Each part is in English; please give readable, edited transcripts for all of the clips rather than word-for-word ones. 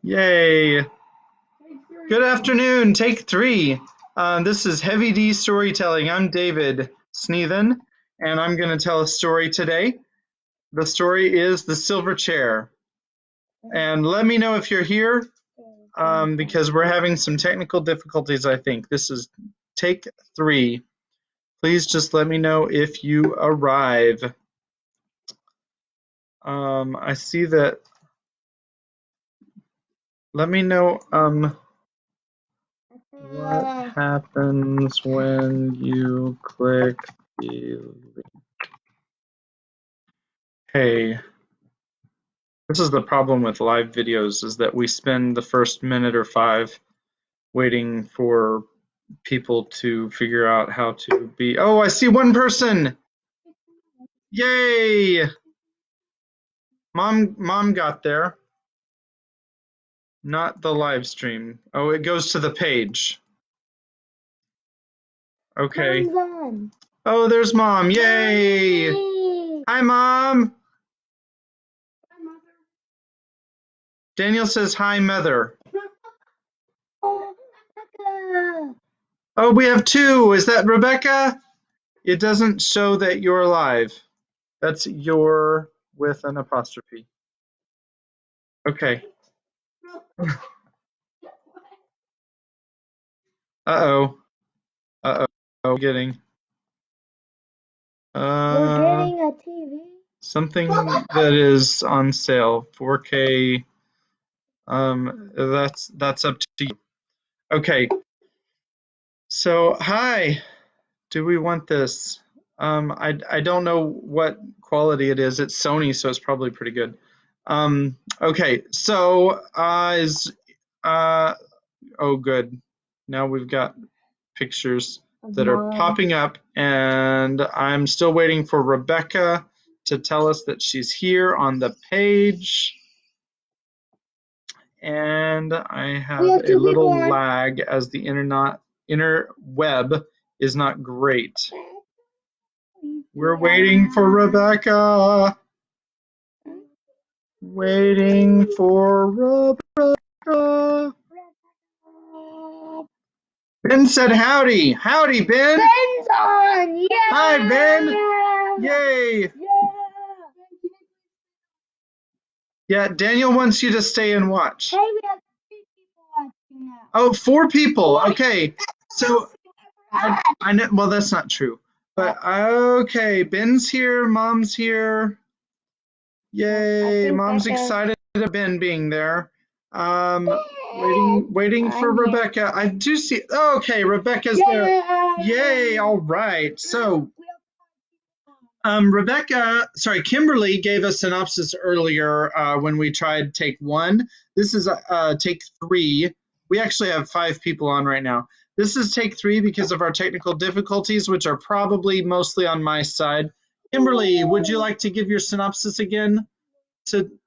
Yay. Good afternoon, take 3. This is Heavy D Storytelling. I'm David Sneathen, and I'm going to tell a story today. The story is The Silver Chair. And let me know if you're here, because we're having some technical difficulties, I think. This is take 3. Please just let me know if you arrive. I see that. Let me know what happens when you click the link. Hey, this is the problem with live videos, is that we spend the first minute or 5 waiting for people to figure out how to be. Oh, I see one person. Yay! Mom got there. Not the live stream. Oh, it goes to the page. Okay. Oh, there's Mom. Yay! Hi, Mom. Daniel says hi, Mother. Oh, we have 2. Is that Rebecca? It doesn't show that you're live. That's your with an apostrophe. Okay. Uh-oh. Uh-oh. Getting. We're getting a TV. Something that is on sale. 4K. That's up to you. Okay. So, hi. Do we want this? I don't know what quality it is. It's Sony, so it's probably pretty good. Okay. So, oh, good. Now we've got pictures that are popping up, and I'm still waiting for Rebecca to tell us that she's here on the page. And I have a little lag as the interweb is not great. We're waiting for Rebecca. Waiting for Rebecca. Ben said howdy. Howdy, Ben. Ben's on. Yeah. Hi, Ben. Yay. Yeah, Daniel wants you to stay and watch. Hey, we have 3 people watching now. Oh, 4 people. Okay. So I know, well, that's not true. But okay, Ben's here, Mom's here. Yay, Mom's excited about Ben being there. Waiting for Rebecca. I do see. Okay, Rebecca's there. Yay! All right. So, Kimberly gave a synopsis earlier when we tried take 1. This is take 3. We actually have 5 people on right now. This is take 3 because of our technical difficulties, which are probably mostly on my side. Kimberly, would you like to give your synopsis again?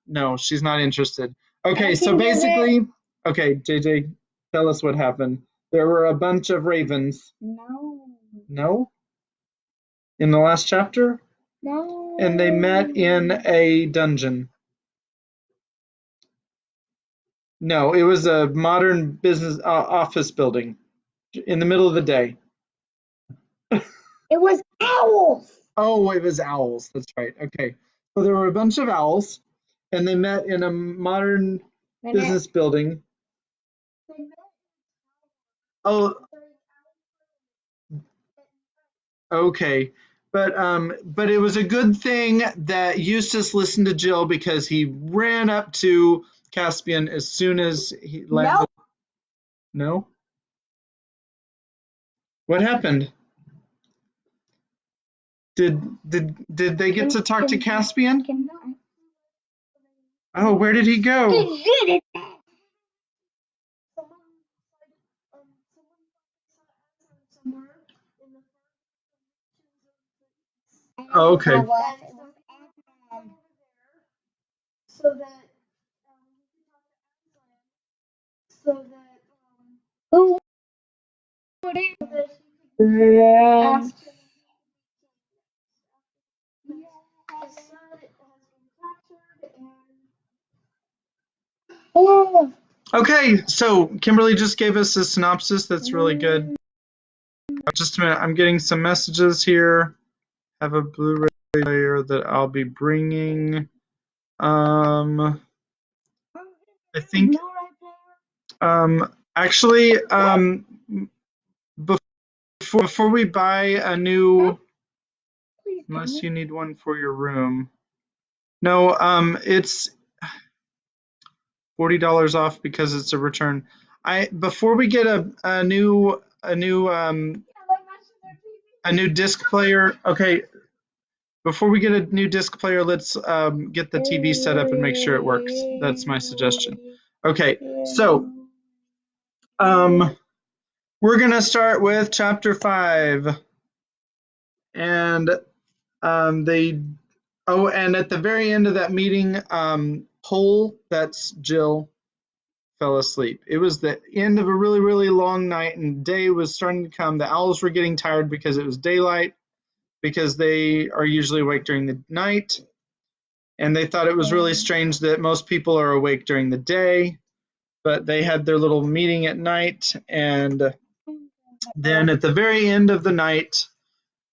No, she's not interested. Okay, so basically, okay, JJ, tell us what happened. There were a bunch of ravens. No. No? In the last chapter? No. And they met in a dungeon. No, it was a modern business office building in the middle of the day. It was owls. Oh, it was owls. That's right. Okay. So there were a bunch of owls, and they met in a modern business building. Oh, okay. But it was a good thing that Eustace listened to Jill, because he ran up to Caspian as soon as he landed. No? What happened? Did they get to talk to Caspian? Oh, where did he go? Oh, okay. So that who would ask oh, Okay, so Kimberly just gave us a synopsis. That's really good. Just a minute. I'm getting some messages here. Have a Blu-ray player that I'll be bringing. I think. Actually, before we buy a new, unless you need one for your room. No, it's $40 off because it's a return. Before we get a new disc player. Okay, before we get a new disc player, let's get the TV set up and make sure it works. That's my suggestion. Okay, so we're gonna start with chapter 5, and they. Oh, and at the very end of that meeting, Pole, that's Jill, fell asleep. It was the end of a really, really long night, and day was starting to come. The owls were getting tired because it was daylight, because they are usually awake during the night. And they thought it was really strange that most people are awake during the day, but they had their little meeting at night. And then at the very end of the night,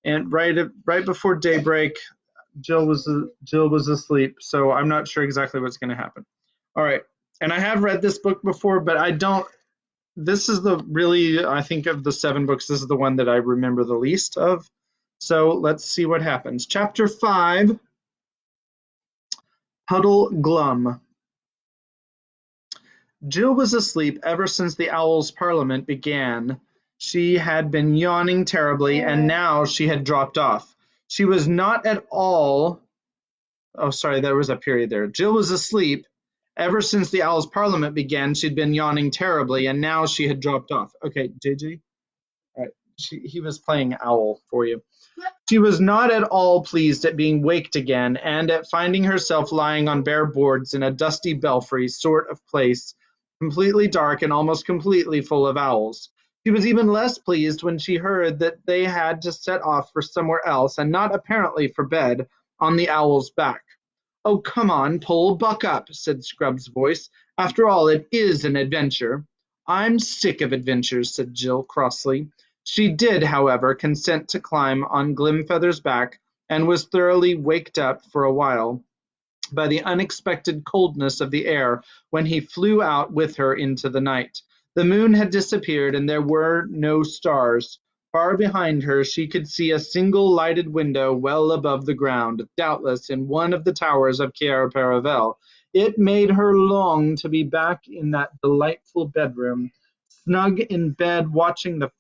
and right before daybreak, Jill was asleep. So I'm not sure exactly what's going to happen. All right. And I have read this book before, but I don't. This is I think of the 7 books, this is the one that I remember the least of. So let's see what happens. Chapter 5, Puddle Glum. Jill was asleep ever since the Owls' Parliament began. She had been yawning terribly, and now she had dropped off. She was not at all. Oh, sorry, there was a period there. Jill was asleep. Ever since the Owls' Parliament began, she'd been yawning terribly, and now she had dropped off. Okay, JJ? All right. He was playing Owl for you. She was not at all pleased at being waked again, and at finding herself lying on bare boards in a dusty belfry sort of place, completely dark and almost completely full of owls. She was even less pleased when she heard that they had to set off for somewhere else, and not apparently for bed, on the owl's back. "Oh, come on, Pole, buck up," said Scrubb's voice. "After all, it is an adventure." "I'm sick of adventures," said Jill crossly. She did, however, consent to climb on Glimfeather's back, and was thoroughly waked up for a while by the unexpected coldness of the air when he flew out with her into the night. The moon had disappeared, and there were no stars. Far behind her she could see a single lighted window well above the ground, doubtless in one of the towers of Cair Paravel. It made her long to be back in that delightful bedroom, snug in bed watching the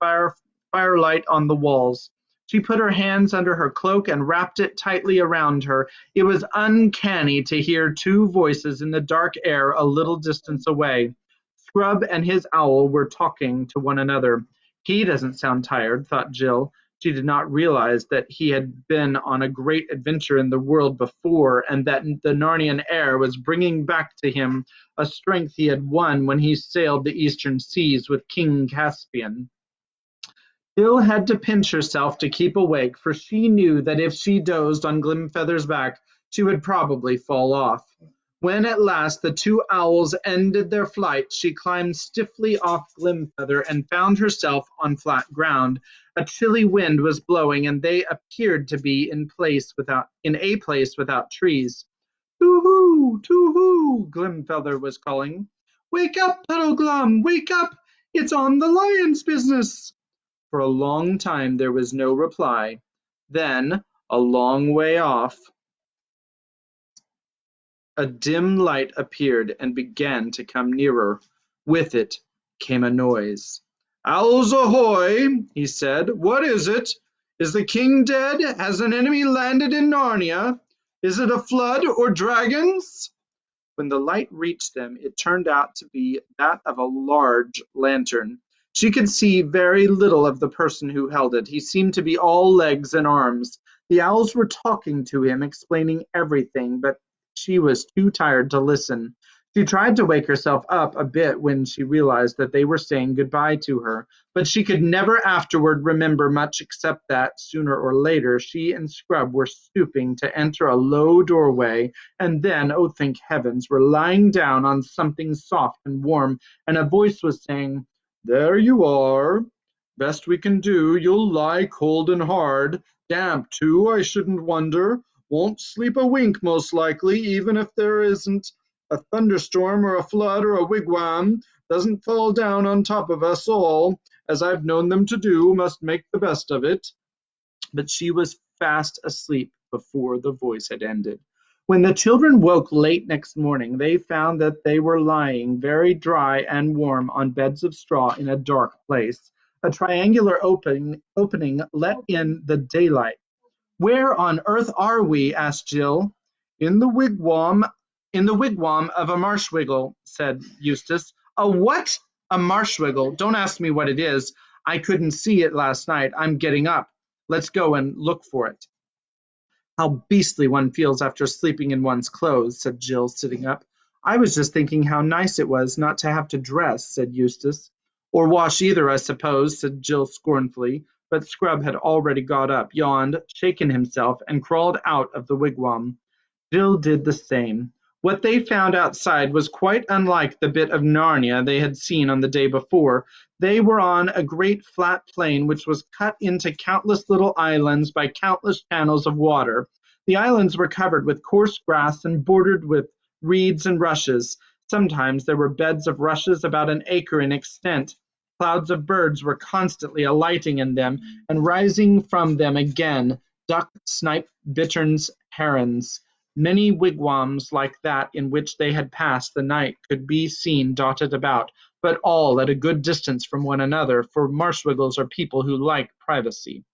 firelight on the walls. She put her hands under her cloak and wrapped it tightly around her. It was uncanny to hear 2 voices in the dark air a little distance away. Scrub and his owl were talking to one another. "He doesn't sound tired," thought Jill. She did not realize that he had been on a great adventure in the world before, and that the Narnian air was bringing back to him a strength he had won when he sailed the eastern seas with King Caspian. Jill had to pinch herself to keep awake, for she knew that if she dozed on Glimfeather's back, she would probably fall off. When at last the 2 owls ended their flight, she climbed stiffly off Glimfeather and found herself on flat ground. A chilly wind was blowing, and they appeared to be in a place without trees. "Too-hoo! Too-hoo!" Glimfeather was calling. "Wake up, Puddleglum! Wake up! It's on the lion's business!" For a long time there was no reply. Then, a long way off, a dim light appeared and began to come nearer. With it came a noise. "Owls ahoy!" he said. "What is it? Is the king dead? Has an enemy landed in Narnia? Is it a flood or dragons?" When the light reached them, it turned out to be that of a large lantern. She could see very little of the person who held it. He seemed to be all legs and arms. The owls were talking to him, explaining everything, but she was too tired to listen. She tried to wake herself up a bit when she realized that they were saying goodbye to her, but she could never afterward remember much except that, sooner or later, she and Scrub were stooping to enter a low doorway, and then, oh thank heavens, were lying down on something soft and warm, and a voice was saying, "There you are. Best we can do. You'll lie cold and hard. Damp, too, I shouldn't wonder. Won't sleep a wink, most likely, even if there isn't a thunderstorm or a flood or a wigwam doesn't fall down on top of us all, as I've known them to do, must make the best of it." But she was fast asleep before the voice had ended. When the children woke late next morning, they found that they were lying very dry and warm on beds of straw in a dark place. A triangular opening let in the daylight. "Where on earth are we?" asked Jill. "In the wigwam of a marshwiggle," said Eustace. "A what?" "A marshwiggle. Don't ask me what it is. I couldn't see it last night. I'm getting up. Let's go and look for it." "How beastly one feels after sleeping in one's clothes," said Jill, sitting up. "I was just thinking how nice it was not to have to dress," said Eustace. "Or wash either, I suppose," said Jill scornfully, but Scrub had already got up, yawned, shaken himself, and crawled out of the wigwam. Jill did the same. What they found outside was quite unlike the bit of Narnia they had seen on the day before. They were on a great flat plain which was cut into countless little islands by countless channels of water. The islands were covered with coarse grass and bordered with reeds and rushes. Sometimes there were beds of rushes about an acre in extent. Clouds of birds were constantly alighting in them and rising from them again, duck, snipe, bitterns, herons. Many wigwams like that in which they had passed the night could be seen dotted about, but all at a good distance from one another, for marshwiggles are people who like privacy.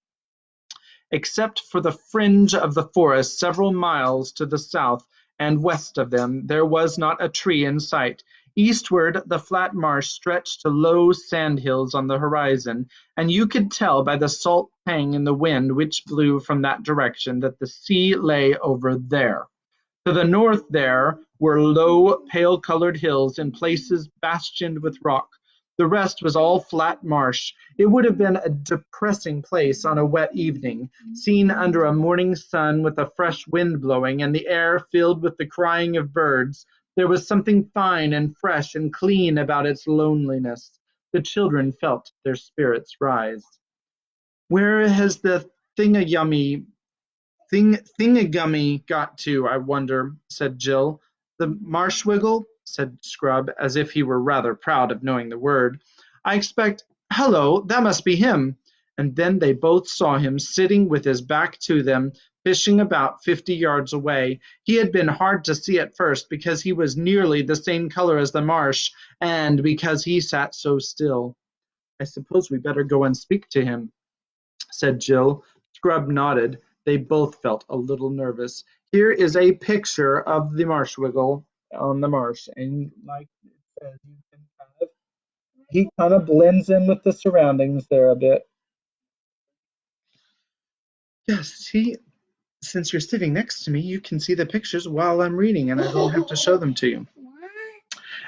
Except for the fringe of the forest several miles to the south and west of them, there was not a tree in sight. Eastward, the flat marsh stretched to low sandhills on the horizon, and you could tell by the salt tang in the wind which blew from that direction that the sea lay over there. To the north there were low, pale-colored hills, in places bastioned with rock. The rest was all flat marsh. It would have been a depressing place on a wet evening, seen under a morning sun with a fresh wind blowing and the air filled with the crying of birds. There was something fine and fresh and clean about its loneliness. The children felt their spirits rise. "Where has the thingagummy got to, I wonder," said Jill. "The marshwiggle," said Scrub, as if he were rather proud of knowing the word. "I expect— Hello, that must be him." And then they both saw him sitting with his back to them, fishing about 50 yards away. He had been hard to see at first because he was nearly the same color as the marsh, and because he sat so still. "I suppose we better go and speak to him," said Jill. Scrub nodded. They both felt a little nervous. Here is a picture of the marshwiggle on the marsh, and like it says, you can he kind of blends in with the surroundings there a bit. Yes, see, since you're sitting next to me, you can see the pictures while I'm reading, and I don't have to show them to you.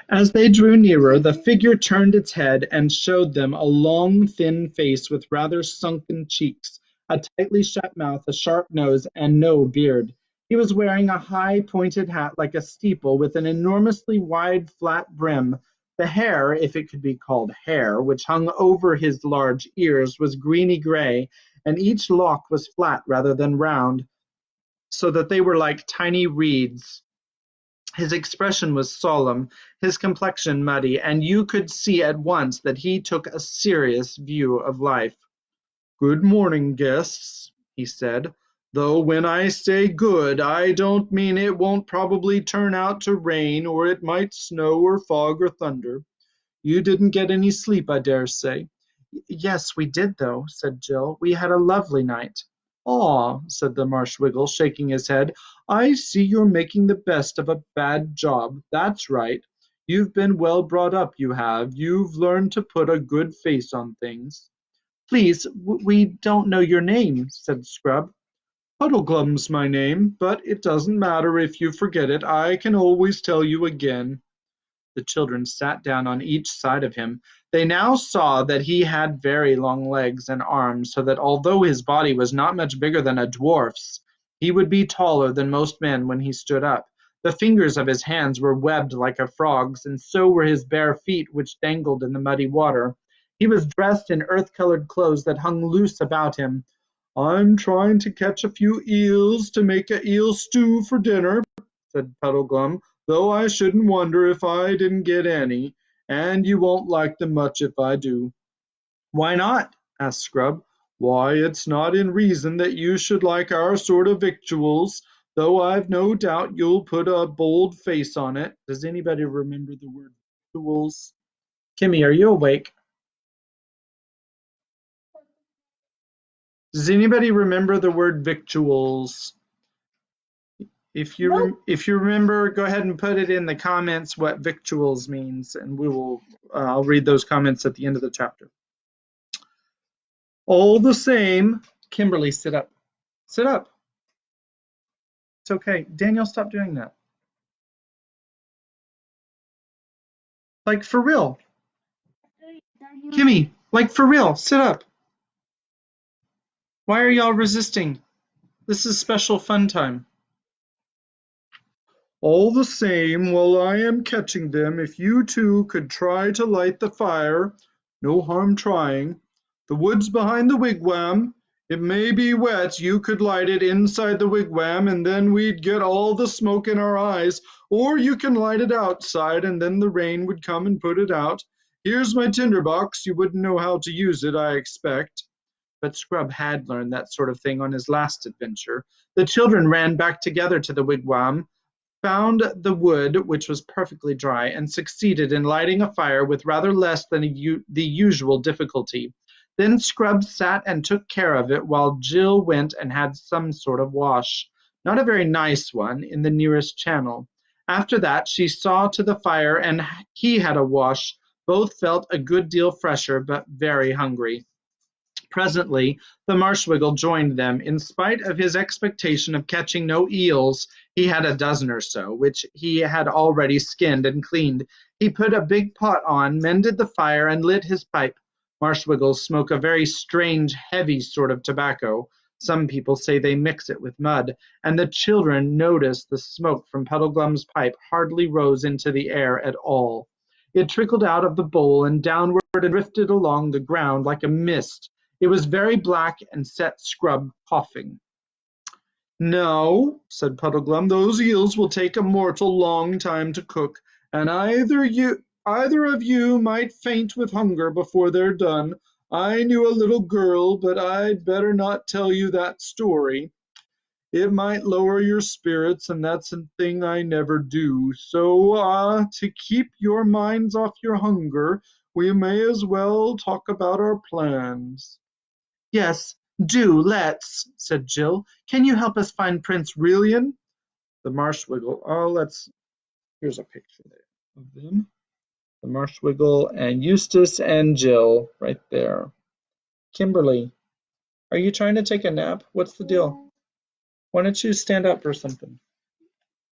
As they drew nearer, the figure turned its head and showed them a long, thin face with rather sunken cheeks, a tightly shut mouth, a sharp nose, and no beard. He was wearing a high, pointed hat like a steeple with an enormously wide, flat brim. The hair, if it could be called hair, which hung over his large ears, was greeny-gray, and each lock was flat rather than round, so that they were like tiny reeds. His expression was solemn, his complexion muddy, and you could see at once that he took a serious view of life. "Good morning, guests," he said, "though when I say good, I don't mean it won't probably turn out to rain, or it might snow or fog or thunder. You didn't get any sleep, I dare say." "Yes, we did, though," said Jill. "We had a lovely night." "Ah," said the Marshwiggle, shaking his head, "I see you're making the best of a bad job. That's right. You've been well brought up, you have. You've learned to put a good face on things." "Please, we don't know your name," said Scrub. "Puddleglum's my name, but it doesn't matter if you forget it. I can always tell you again." The children sat down on each side of him. They now saw that he had very long legs and arms, so that although his body was not much bigger than a dwarf's, he would be taller than most men when he stood up. The fingers of his hands were webbed like a frog's, and so were his bare feet, which dangled in the muddy water. He was dressed in earth-colored clothes that hung loose about him. "I'm trying to catch a few eels to make a eel stew for dinner," said Puddleglum, "though I shouldn't wonder if I didn't get any, and you won't like them much if I do." "Why not?" asked Scrub. "Why, it's not in reason that you should like our sort of victuals, though I've no doubt you'll put a bold face on it." Does anybody remember the word victuals? Kimmy, are you awake? Does anybody remember the word victuals? If you remember, go ahead and put it in the comments what victuals means, and we will. I'll read those comments at the end of the chapter. All the same, Kimberly, sit up. Sit up. It's okay. Daniel, stop doing that. Like for real. Kimmy, like for real, sit up. Why are y'all resisting? This is special fun time. All the same, while I am catching them, if you two could try to light the fire, no harm trying. The wood's behind the wigwam. It may be wet. You could light it inside the wigwam, and then we'd get all the smoke in our eyes. Or you can light it outside, and then the rain would come and put it out. Here's my tinderbox. You wouldn't know how to use it, I expect. But Scrub had learned that sort of thing on his last adventure. The children ran back together to the wigwam, found the wood, which was perfectly dry, and succeeded in lighting a fire with rather less than the usual difficulty. Then Scrub sat and took care of it while Jill went and had some sort of wash, not a very nice one, in the nearest channel. After that she saw to the fire and he had a wash. Both felt a good deal fresher, but very hungry. Presently the Marshwiggle joined them. In spite of his expectation of catching no eels, he had a dozen or so, which he had already skinned and cleaned. He put a big pot on, mended the fire, and lit his pipe. Marshwiggles smoke a very strange, heavy sort of tobacco. Some people say they mix it with mud, and the children noticed the smoke from Puddleglum's pipe hardly rose into the air at all. It trickled out of the bowl and downward and drifted along the ground like a mist. It was very black and set Scrub coughing. "No," said Puddleglum, "those eels will take a mortal long time to cook, and either of you might faint with hunger before they're done. I knew a little girl, but I'd better not tell you that story. It might lower your spirits, and that's a thing I never do. So, to keep your minds off your hunger, we may as well talk about our plans." "Yes, do, let's," said Jill. "Can you help us find Prince Rilian?" The Marshwiggle, here's a picture there of them. The Marshwiggle and Eustace and Jill right there. Kimberly, are you trying to take a nap? What's the deal? Why don't you stand up or something?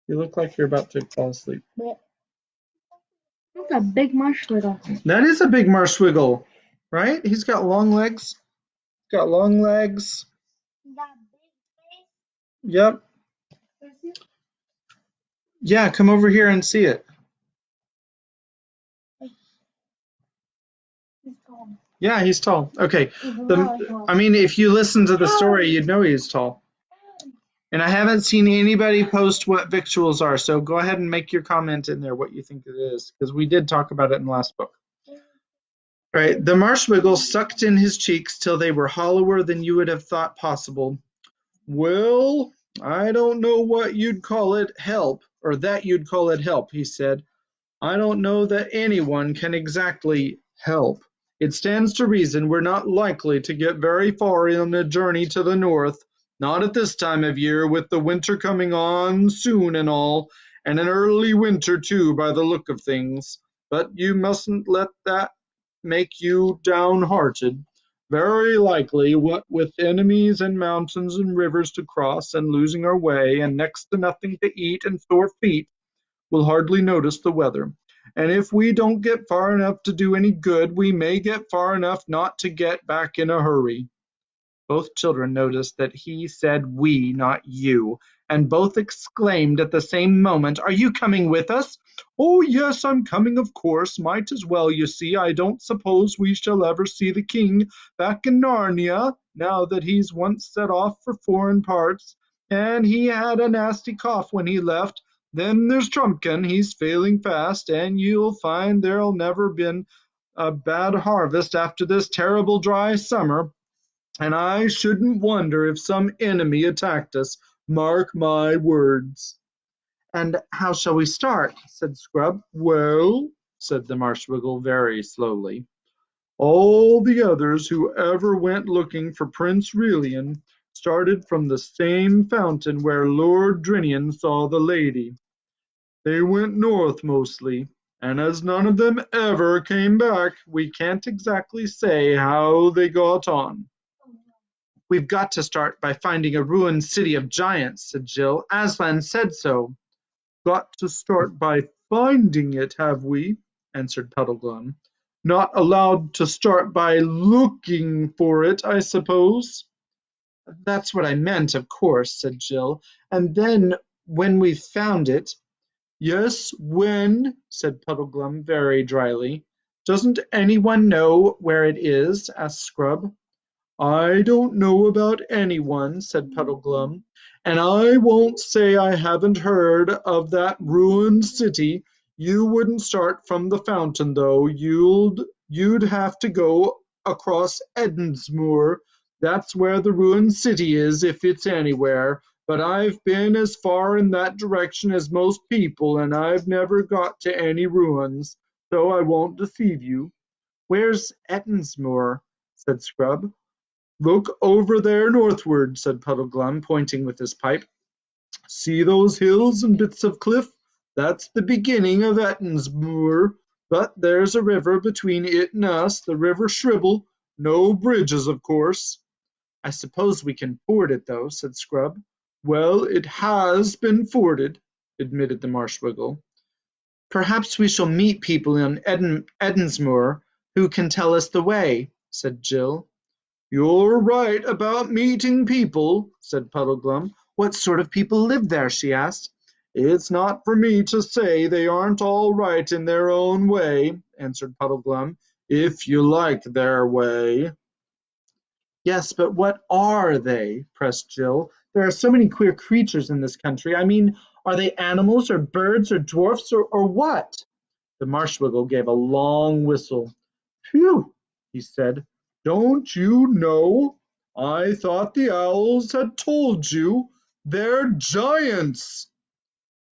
You look like you're about to fall asleep. That's a big Marshwiggle. That is a big Marshwiggle, right? He's got long legs. Got long legs. That big face. Yep. Yeah, come over here and see it. He's tall. Yeah, he's tall. Okay. He's really tall. I mean, if you listen to the story, you'd know he's tall. And I haven't seen anybody post what victuals are, so go ahead and make your comment in there what you think it is, because we did talk about it in the last book. All right, the Marshwiggle sucked in his cheeks till they were hollower than you would have thought possible. "Well, I don't know what you'd call it help, or that you'd call it help," he said. "I don't know that anyone can exactly help. It stands to reason we're not likely to get very far on a journey to the north, not at this time of year, with the winter coming on soon and all, and an early winter too by the look of things. But you mustn't let that make you downhearted. Very likely, what with enemies and mountains and rivers to cross and losing our way and next to nothing to eat and sore feet, we'll hardly notice the weather. and if we don't get far enough to do any good, we may get far enough not to get back in a hurry. Both children noticed that he said we, not you, and both exclaimed at the same moment, Are you coming with us? Oh, yes, I'm coming, of course. Might as well, you see. I don't suppose we shall ever see the king back in Narnia, now that he's once set off for foreign parts. And he had a nasty cough when he left. Then there's Trumpkin. He's failing fast, and you'll find there'll never been a bad harvest after this terrible dry summer. And I shouldn't wonder if some enemy attacked us. Mark my words. And how shall we start? Said Scrub. Well, said the Marshwiggle very slowly, all the others who ever went looking for Prince Relian started from the same fountain where Lord Drinian saw the lady. They went north mostly, and as none of them ever came back, we can't exactly say how they got on. We've got to start by finding a ruined city of giants, said Jill. Aslan said so. Got to start by finding it, have we? Answered Puddleglum. Not allowed to start by looking for it, I suppose. That's what I meant, of course, said Jill. And then, when we've found it. Yes, when, said Puddleglum very dryly. Doesn't anyone know where it is? Asked Scrub. I don't know about anyone, said Puddleglum, and I won't say I haven't heard of that ruined city. You wouldn't start from the fountain, though. You'd have to go across Edensmoor. That's where the ruined city is, if it's anywhere. But I've been as far in that direction as most people, and I've never got to any ruins, so I won't deceive you. Where's Edensmoor? Said Scrub. Look over there northward, said Puddleglum, pointing with his pipe. See those hills and bits of cliff? That's the beginning of Ettinsmoor. But there's a river between it and us, the River Shribble. No bridges, of course. I suppose we can ford it, though, said Scrub. Well, it has been forded, admitted the Marshwiggle. Perhaps we shall meet people in Edensmoor who can tell us the way, said Jill. You're right about meeting people, said Puddleglum. What sort of people live there? She asked. It's not for me to say they aren't all right in their own way, answered Puddleglum, if you like their way. Yes, but what are they? Pressed Jill. There are so many queer creatures in this country. I mean, are they animals or birds or dwarfs or what? The Marshwiggle gave a long whistle. Phew, he said. Don't you know? I thought the owls had told you. They're giants.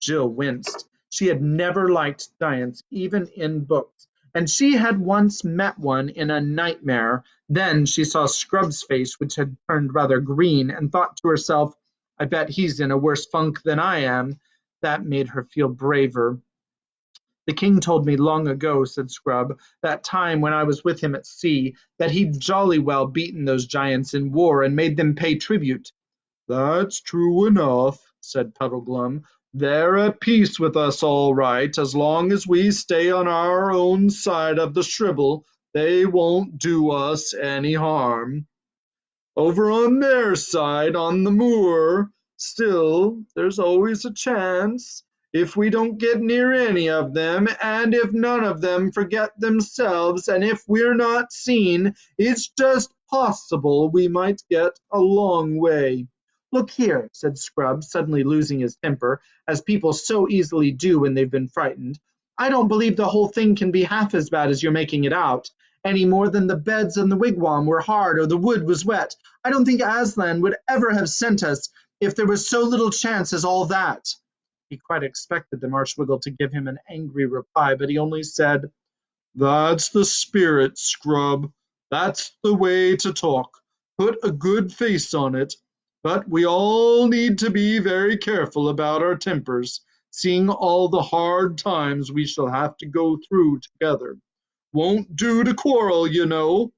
Jill winced. She had never liked giants, even in books, and she had once met one in a nightmare. Then she saw Scrub's face, which had turned rather green, and thought to herself, I bet he's in a worse funk than I am. That made her feel braver. The king told me long ago, said Scrub, that time when I was with him at sea, that he'd jolly well beaten those giants in war and made them pay tribute. That's true enough, said Puddleglum. They're at peace with us all right. As long as we stay on our own side of the Shribble, they won't do us any harm. Over on their side, on the moor, still, there's always a chance. If we don't get near any of them, and if none of them forget themselves, and if we're not seen, it's just possible we might get a long way. Look here, said Scrub, suddenly losing his temper, as people so easily do when they've been frightened. I don't believe the whole thing can be half as bad as you're making it out, any more than the beds in the wigwam were hard or the wood was wet. I don't think Aslan would ever have sent us if there was so little chance as all that. He quite expected the Marshwiggle to give him an angry reply, but he only said, That's the spirit, Scrub. That's the way to talk. Put a good face on it. But we all need to be very careful about our tempers, seeing all the hard times we shall have to go through together. Won't do to quarrel, you know.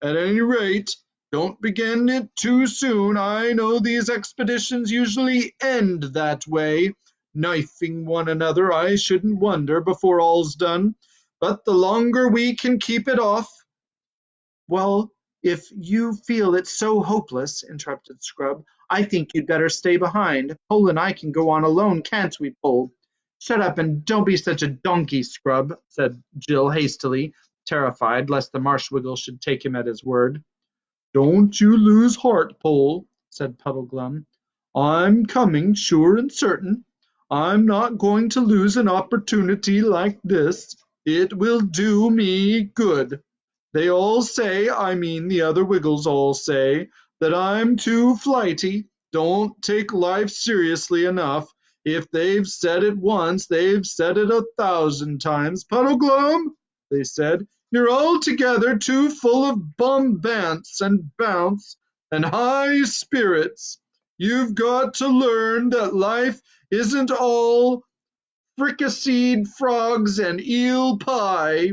At any rate, don't begin it too soon. I know these expeditions usually end that way. knifing one another, I shouldn't wonder, before all's done. But the longer we can keep it off—" "Well, if you feel it's so hopeless," interrupted Scrub, "I think you'd better stay behind. Pole and I can go on alone, can't we, Pole?" "Shut up and don't be such a donkey, Scrub," said Jill hastily, terrified lest the Marshwiggle should take him at his word. "Don't you lose heart, Pole," said Puddleglum. "I'm coming, sure and certain. I'm not going to lose an opportunity like this. It will do me good. They all say, I mean the other Wiggles all say, that I'm too flighty, don't take life seriously enough. If they've said it once, they've said it 1,000 times. Puddleglum, they said, you're altogether too full of bombance and bounce and high spirits. You've got to learn that life isn't all fricasseed frogs and eel pie.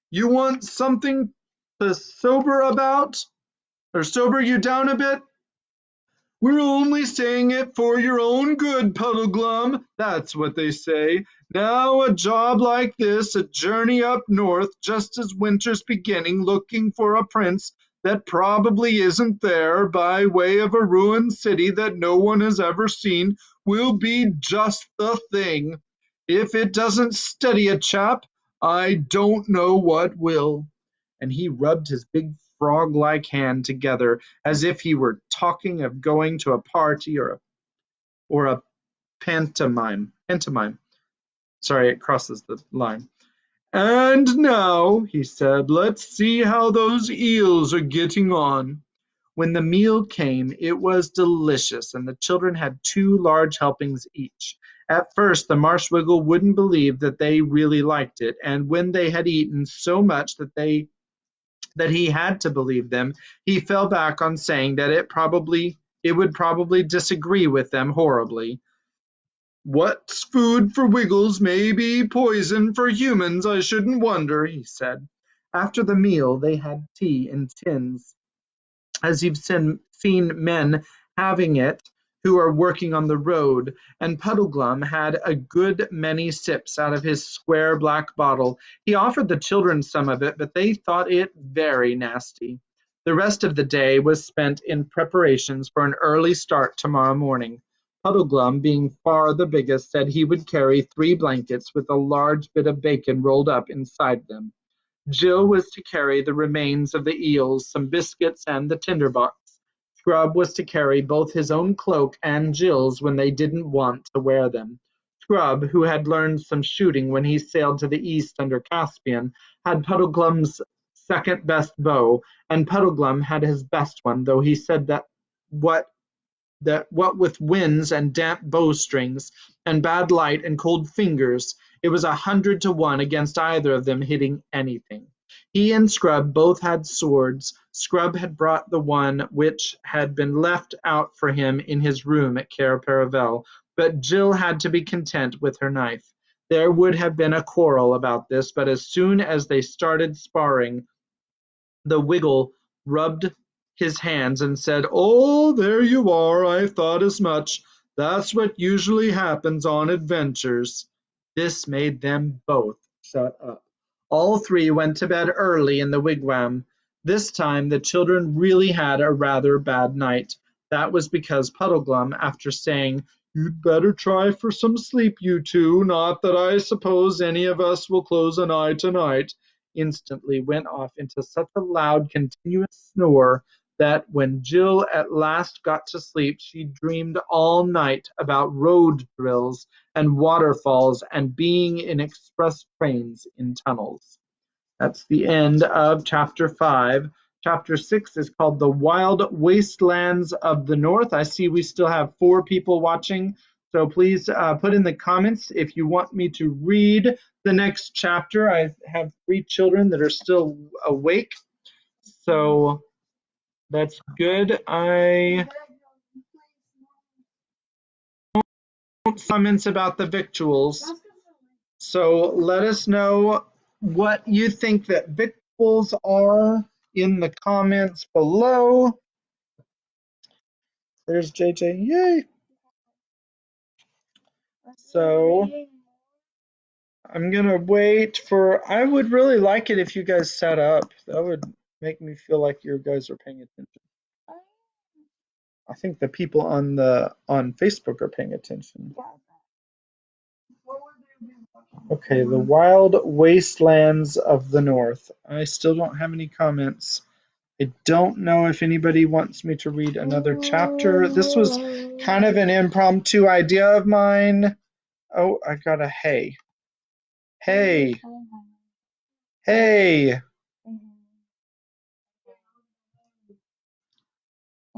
You want something to sober you down a bit? We're only saying it for your own good, Puddleglum. That's what they say. Now a job like this, a journey up north just as winter's beginning, looking for a prince that probably isn't there, by way of a ruined city that no one has ever seen, will be just the thing. If it doesn't steady a chap, I don't know what will." And he rubbed his big frog-like hand together as if he were talking of going to a party or a pantomime. Sorry, it crosses the line. "And now," he said, "let's see how those eels are getting on." When the meal came, it was delicious, and the children had 2 large helpings each. At first the Marshwiggle wouldn't believe that they really liked it, and when they had eaten so much that he had to believe them, he fell back on saying that it would probably disagree with them horribly. "What's food for Wiggles may be poison for humans, I shouldn't wonder," he said. After the meal they had tea in tins, as you've seen men having it who are working on the road, and Puddleglum had a good many sips out of his square black bottle. He offered the children some of it, but they thought it very nasty. The rest of the day was spent in preparations for an early start tomorrow morning. Puddleglum, being far the biggest, said he would carry 3 blankets with a large bit of bacon rolled up inside them. Jill was to carry the remains of the eels, some biscuits, and the tinder box. Scrub was to carry both his own cloak and Jill's when they didn't want to wear them. Scrub, who had learned some shooting when he sailed to the east under Caspian, had Puddleglum's second best bow, and Puddleglum had his best one, though he said what with winds and damp bowstrings, and bad light and cold fingers, it was 100 to 1 against either of them hitting anything. He and Scrub both had swords. Scrub had brought the one which had been left out for him in his room at Cair Paravel, but Jill had to be content with her knife. There would have been a quarrel about this, but as soon as they started sparring, the Wiggle rubbed his hands and said, "Oh, there you are, I thought as much. That's what usually happens on adventures." This made them both shut up. All 3 went to bed early in the wigwam. This time the children really had a rather bad night. That was because Puddleglum, after saying, "You'd better try for some sleep, you 2, not that I suppose any of us will close an eye tonight," instantly went off into such a loud, continuous snore that when Jill at last got to sleep, she dreamed all night about road drills and waterfalls and being in express trains in tunnels. That's the end of chapter 5. Chapter 6 is called The Wild Wastelands of the North. I see we still have 4 people watching, so please put in the comments if you want me to read the next chapter. I have 3 children that are still awake, so that's good. I comments about the victuals. So let us know what you think that victuals are in the comments below. There's JJ. Yay! So I'm gonna wait for, I would really like it if you guys sat up. That would make me feel like you guys are paying attention. I think the people on Facebook are paying attention. Okay, the Wild Wastelands of the North. I still don't have any comments. I don't know if anybody wants me to read another chapter. This was kind of an impromptu idea of mine. Oh, I got a hey. Hey, hey.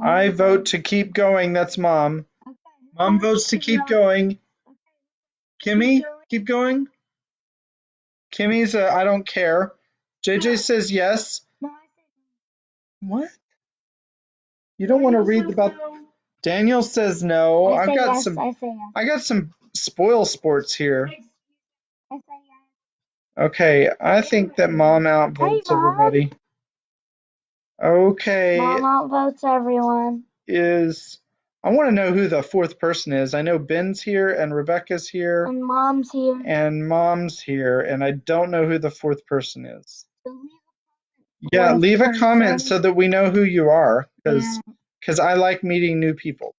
I vote to keep going. That's Mom. Mom votes to keep going. Kimmy, keep going. Kimmy's I don't care. JJ says yes. What? You don't want to read about. Daniel says no. I say yes. I got some spoil sports here. I say yes. Okay, I think that Mom outvotes Hey, Mom. everybody. Okay, Mom outvotes everyone. I want to know who the fourth person is. I know Ben's here and Rebecca's here And Mom's here. and Mom's here, and I don't know who the fourth person is. So leave Yeah, fourth leave a comment person. so that we know who you are, Yeah. because I like meeting new people.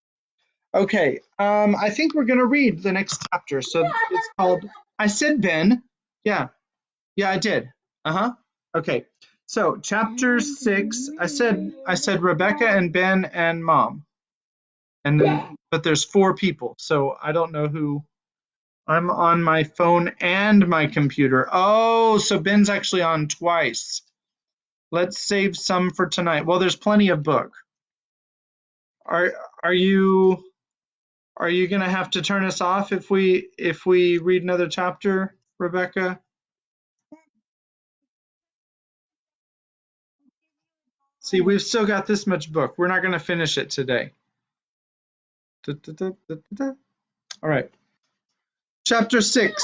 Okay, I think we're gonna read the next chapter. So it's called. I said Ben. Yeah, I did. Okay. So chapter 6. I said Rebecca and Ben and Mom, and then but there's 4 people. So I don't know who. I'm on my phone and my computer. Oh, so Ben's actually on twice. Let's save some for tonight. Well, there's plenty of book. Are you gonna have to turn us off if we read another chapter, Rebecca? See, we've still got this much book. We're not gonna finish it today. All right. Chapter 6.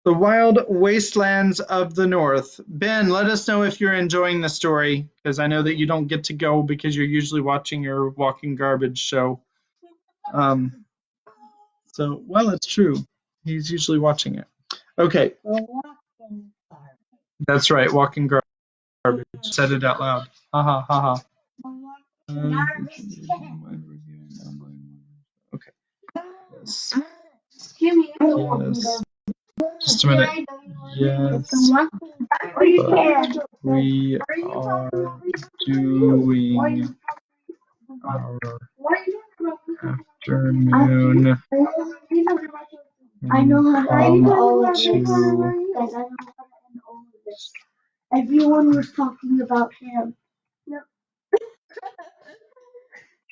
The Wild Wastelands of the North. Ben, let us know if you're enjoying the story, because I know that you don't get to go because you're usually watching your Walking Garbage show. So, well, it's true. He's usually watching it. Okay. That's right, Walking Garbage. Said it out loud. Ha ha ha ha. Okay. Yes. Yes. Just a minute. Yes. We are doing our afternoon. I know how to end all of this. To Guys, I know how to end all of this. Everyone was talking about him. No.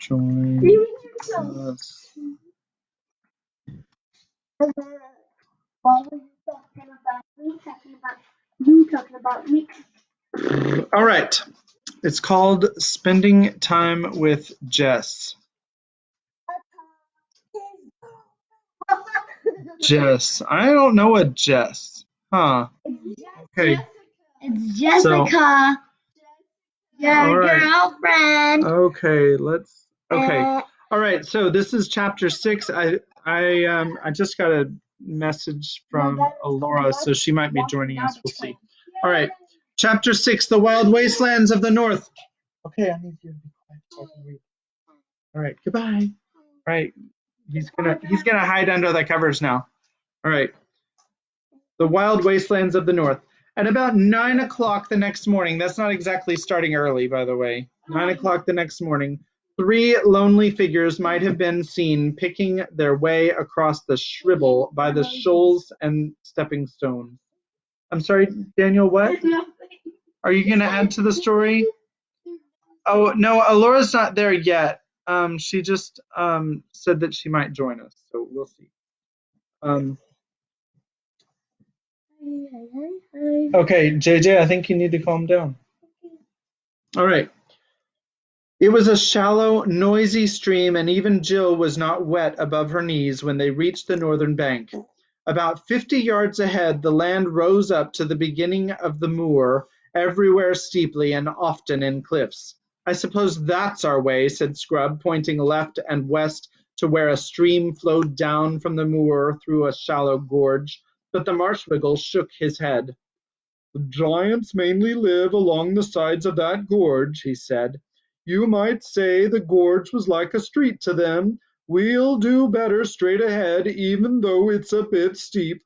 join us. Why were you talking about me? Talking about you? Talking about me? All right. It's called Spending Time with Jess. Jess. I don't know a Jess. Huh. Okay. It's Jessica, your girlfriend. Okay, okay. All right, so this is chapter 6. I just got a message from Laura, so she might be joining us. We'll see. All right. Chapter 6, The Wild Wastelands of the North. Okay, I need you to be quiet so I can read. All right, goodbye. All right. He's gonna hide under the covers now. All right. The Wild Wastelands of the North. At about 9 o'clock the next morning, that's not exactly starting early, by the way. 9 o'clock the next morning, 3 lonely figures might have been seen picking their way across the Shribble by the shoals and stepping stones. I'm sorry, Daniel, what? Are you going to add to the story? Oh, no, Alora's not there yet. She just said that she might join us, so we'll see. Okay, JJ, I think you need to calm down. All right. It was a shallow, noisy stream, and even Jill was not wet above her knees when they reached the northern bank. About 50 yards ahead, the land rose up to the beginning of the moor, everywhere steeply and often in cliffs. I suppose that's our way, said Scrub, pointing left and west to where a stream flowed down from the moor through a shallow gorge, but the Marshwiggle shook his head. The giants mainly live along the sides of that gorge, he said. You might say the gorge was like a street to them. We'll do better straight ahead, even though it's a bit steep.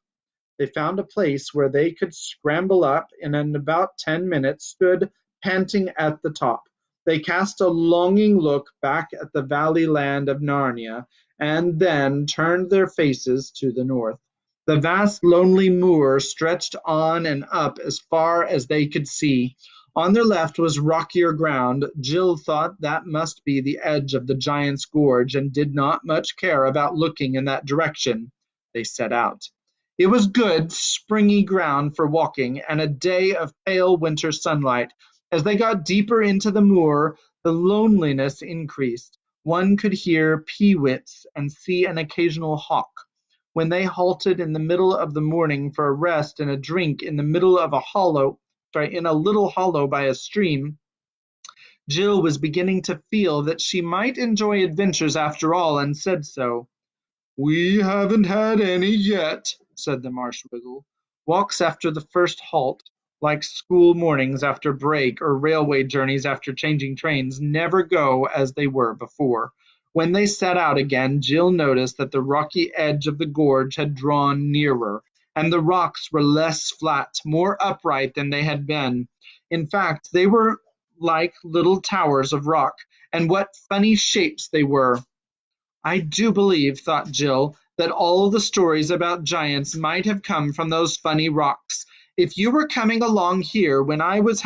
They found a place where they could scramble up, and in about 10 minutes stood panting at the top. They cast a longing look back at the valley land of Narnia, and then turned their faces to the north. The vast lonely moor stretched on and up as far as they could see. On their left was rockier ground. Jill thought that must be the edge of the Giant's Gorge and did not much care about looking in that direction. They set out. It was good, springy ground for walking, and a day of pale winter sunlight. As they got deeper into the moor, the loneliness increased. One could hear peewits and see an occasional hawk. When they halted in the middle of the morning for a rest and a drink in the middle of in a little hollow by a stream, Jill was beginning to feel that she might enjoy adventures after all, and said so. "We haven't had any yet," said the Marshwiggle. Walks after the first halt, like school mornings after break or railway journeys after changing trains, never go as they were before. When they set out again, Jill noticed that the rocky edge of the gorge had drawn nearer, and the rocks were less flat, more upright than they had been. In fact, they were like little towers of rock, and what funny shapes they were! I do believe, thought Jill, that all the stories about giants might have come from those funny rocks. If you were coming along here when it was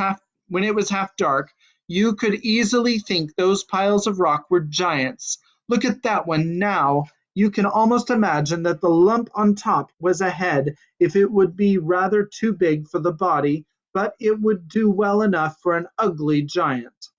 half dark, you could easily think those piles of rock were giants. Look at that one now. You can almost imagine that the lump on top was a head, if it would be rather too big for the body, but it would do well enough for an ugly giant.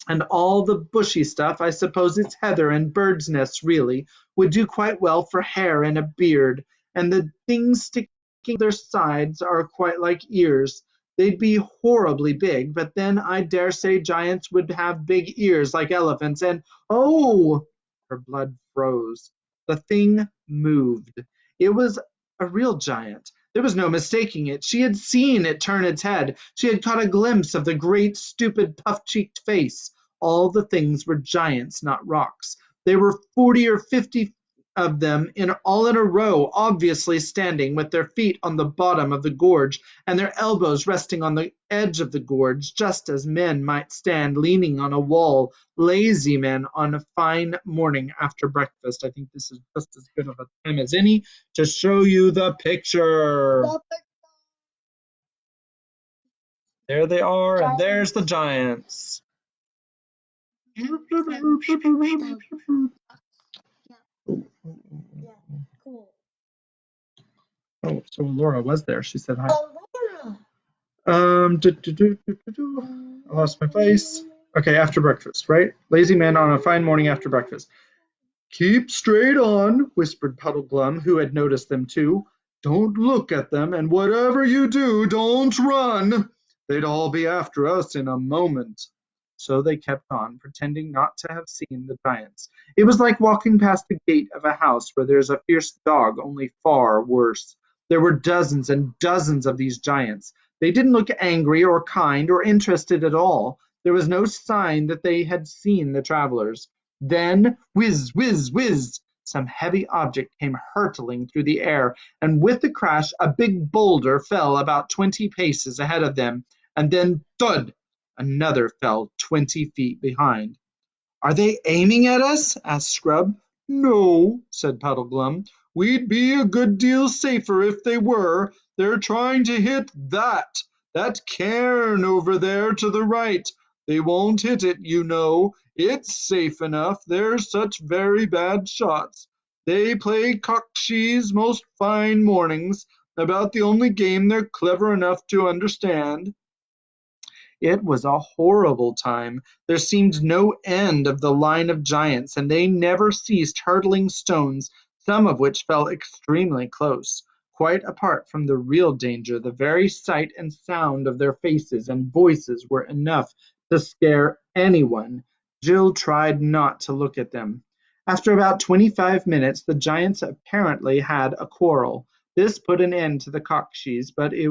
And all the bushy stuff, I suppose it's heather and birds' nests really, would do quite well for hair and a beard. And the things sticking to their sides are quite like ears. They'd be horribly big, but then I dare say giants would have big ears like elephants, and oh! Her blood froze. The thing moved. It was a real giant. There was no mistaking it. She had seen it turn its head. She had caught a glimpse of the great, stupid, puff-cheeked face. All the things were giants, not rocks. There were 40 or 50 of them all in a row, obviously standing with their feet on the bottom of the gorge and their elbows resting on the edge of the gorge, just as men might stand leaning on a wall, lazy men on a fine morning after breakfast. I think this is just as good of a time as any to show you the picture. There they are, and there's the giants. Cool. Oh, so Laura was there. She said hi. I lost my place. Okay, after breakfast, right? Lazy man on a fine morning after breakfast. Keep straight on, whispered Puddleglum, who had noticed them too. Don't look at them, and whatever you do, don't run. They'd all be after us in a moment. So they kept on, pretending not to have seen the giants. It was like walking past the gate of a house where there's a fierce dog, only far worse. There were dozens and dozens of these giants. They didn't look angry or kind or interested at all. There was no sign that they had seen the travelers. Then, whiz, whiz, whiz, some heavy object came hurtling through the air, and with a crash a big boulder fell about 20 paces ahead of them, and then thud! Another fell 20 feet behind. "Are they aiming at us?" asked Scrub. "No," said Puddleglum. "We'd be a good deal safer if they were. They're trying to hit that cairn over there to the right. They won't hit it, you know. It's safe enough. They're such very bad shots. They play cockshies most fine mornings, about the only game they're clever enough to understand." It was a horrible time. There seemed no end of the line of giants, and they never ceased hurtling stones, some of which fell extremely close. Quite apart from the real danger, the very sight and sound of their faces and voices were enough to scare anyone. Jill tried not to look at them. After about 25 minutes, the giants apparently had a quarrel. This put an end to the cockshies, but it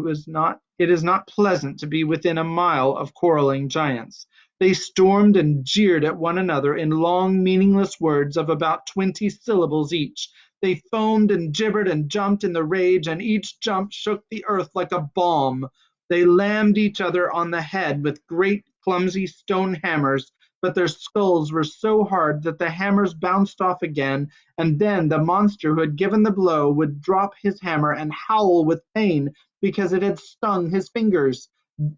is not pleasant to be within a mile of quarreling giants. They stormed and jeered at one another in long, meaningless words of about 20 syllables each. They foamed and gibbered and jumped in the rage, and each jump shook the earth like a bomb. They lammed each other on the head with great clumsy stone hammers, but their skulls were so hard that the hammers bounced off again, and then the monster who had given the blow would drop his hammer and howl with pain because it had stung his fingers.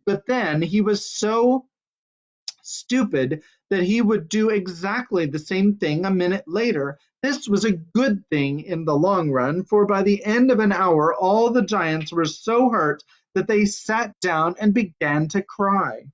But then he was so stupid that he would do exactly the same thing a minute later. This was a good thing in the long run, for by the end of an hour all the giants were so hurt that they sat down and began to cry.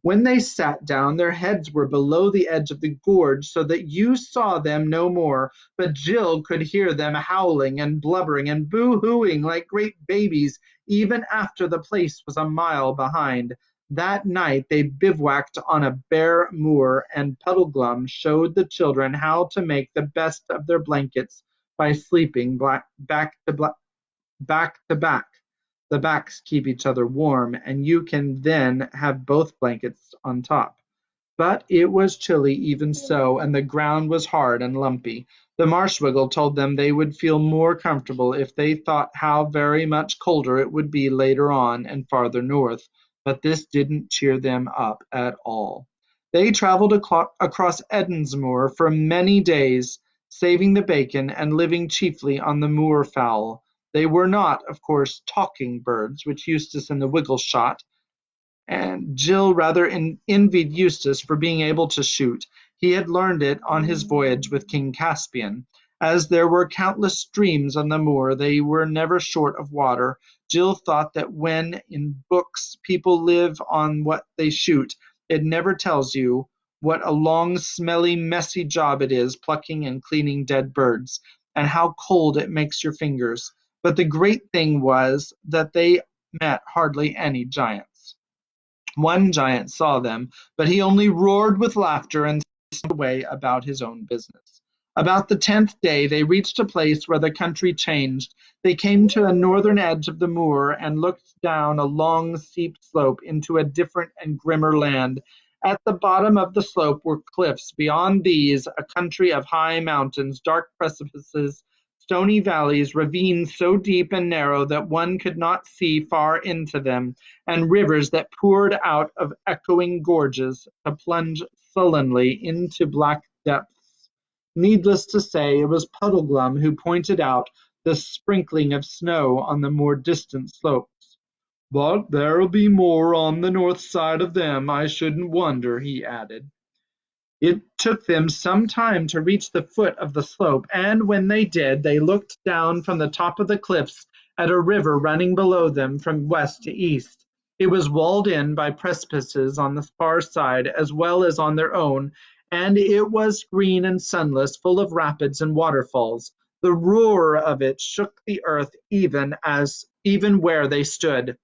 When they sat down, their heads were below the edge of the gorge, so that you saw them no more, but Jill could hear them howling and blubbering and boo-hooing like great babies, even after the place was a mile behind. That night they bivouacked on a bare moor, and Puddleglum showed the children how to make the best of their blankets by sleeping back to back. The backs keep each other warm, and you can then have both blankets on top. But it was chilly even so, and the ground was hard and lumpy. The Marshwiggle told them they would feel more comfortable if they thought how very much colder it would be later on and farther north, but this didn't cheer them up at all. They traveled across Edensmoor for many days, saving the bacon and living chiefly on the moorfowl. They were not, of course, talking birds, which Eustace and the Wiggle shot, and Jill rather envied Eustace for being able to shoot. He had learned it on his voyage with King Caspian. As there were countless streams on the moor, they were never short of water. Jill thought that when in books people live on what they shoot, it never tells you what a long, smelly, messy job it is plucking and cleaning dead birds, and how cold it makes your fingers. But the great thing was that they met hardly any giants. One giant saw them, but he only roared with laughter and sailed away about his own business. About the 10th day they reached a place where the country changed. They came to the northern edge of the moor and looked down a long, steep slope into a different and grimmer land. At the bottom of the slope were cliffs, beyond these a country of high mountains, dark precipices, stony valleys, ravines so deep and narrow that one could not see far into them, and rivers that poured out of echoing gorges to plunge sullenly into black depths. Needless to say, it was Puddleglum who pointed out the sprinkling of snow on the more distant slopes. "But there'll be more on the north side of them, I shouldn't wonder," he added. It took them some time to reach the foot of the slope, and when they did, they looked down from the top of the cliffs at a river running below them from west to east. It was walled in by precipices on the far side as well as on their own, and it was green and sunless, full of rapids and waterfalls. The roar of it shook the earth even where they stood.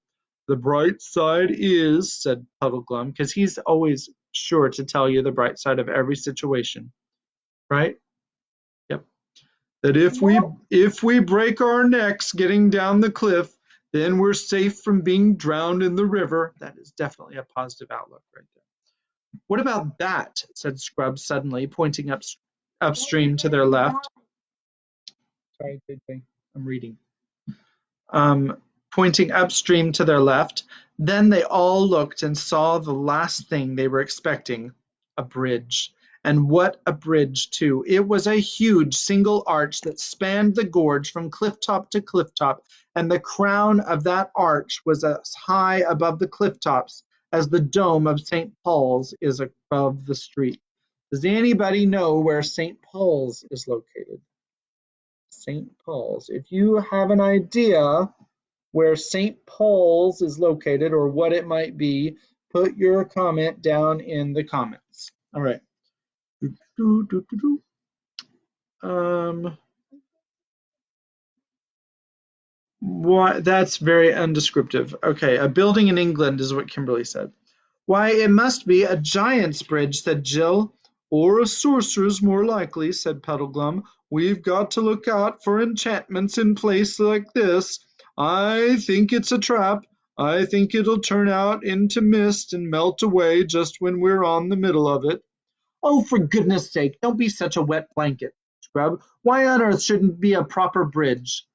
"The bright side is," said Puddleglum, because he's always sure to tell you the bright side of every situation, right? Yep. "That if we break our necks getting down the cliff, then we're safe from being drowned in the river." That is definitely a positive outlook right there. "What about that?" said Scrub suddenly, pointing upstream to their left. Sorry, I'm reading. Pointing upstream to their left. Then they all looked and saw the last thing they were expecting, a bridge. And what a bridge, too. It was a huge single arch that spanned the gorge from cliff top to cliff top, and the crown of that arch was as high above the cliff tops as the dome of St. Paul's is above the street. Does anybody know where St. Paul's is located? St. Paul's. If you have an idea where St. Paul's is located or what it might be, put your comment down in the comments. All right. That's very undescriptive. Okay, a building in England is what Kimberly said. "Why, it must be a giant's bridge," said Jill. Or a sorcerer's more likely, said Puddleglum. We've got to look out for enchantments in places like this. I think it's a trap. I think it'll turn out into mist and melt away just when we're on the middle of it. Oh, for goodness sake, don't be such a wet blanket, Scrub. Why on earth shouldn't it be a proper bridge?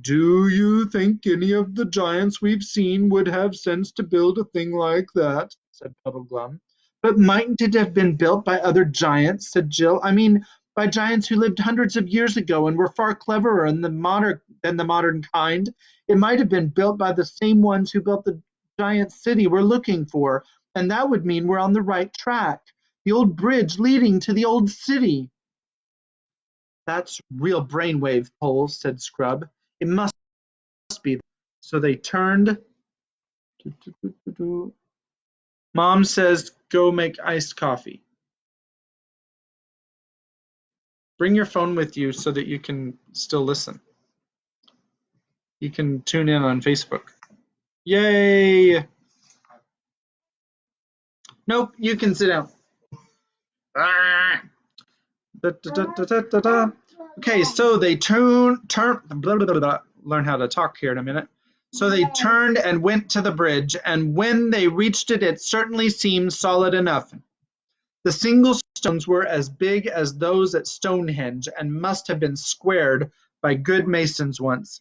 Do you think any of the giants we've seen would have sense to build a thing like that? Said Puddleglum. But mightn't it have been built by other giants? Said Jill. I mean, by giants who lived hundreds of years ago and were far cleverer than the modern kind. It might have been built by the same ones who built the giant city we're looking for, and that would mean we're on the right track. The old bridge leading to the old city. That's real brainwave pulls, said Scrub. It must be. So they turned. Mom says, go make iced coffee. Bring your phone with you so that you can still listen. You can tune in on Facebook. Yay! Nope, you can sit down. Ah. Okay, so they learn how to talk here in a minute. So they turned and went to the bridge, and when they reached it, it certainly seemed solid enough. The single stones were as big as those at Stonehenge and must have been squared by good masons once,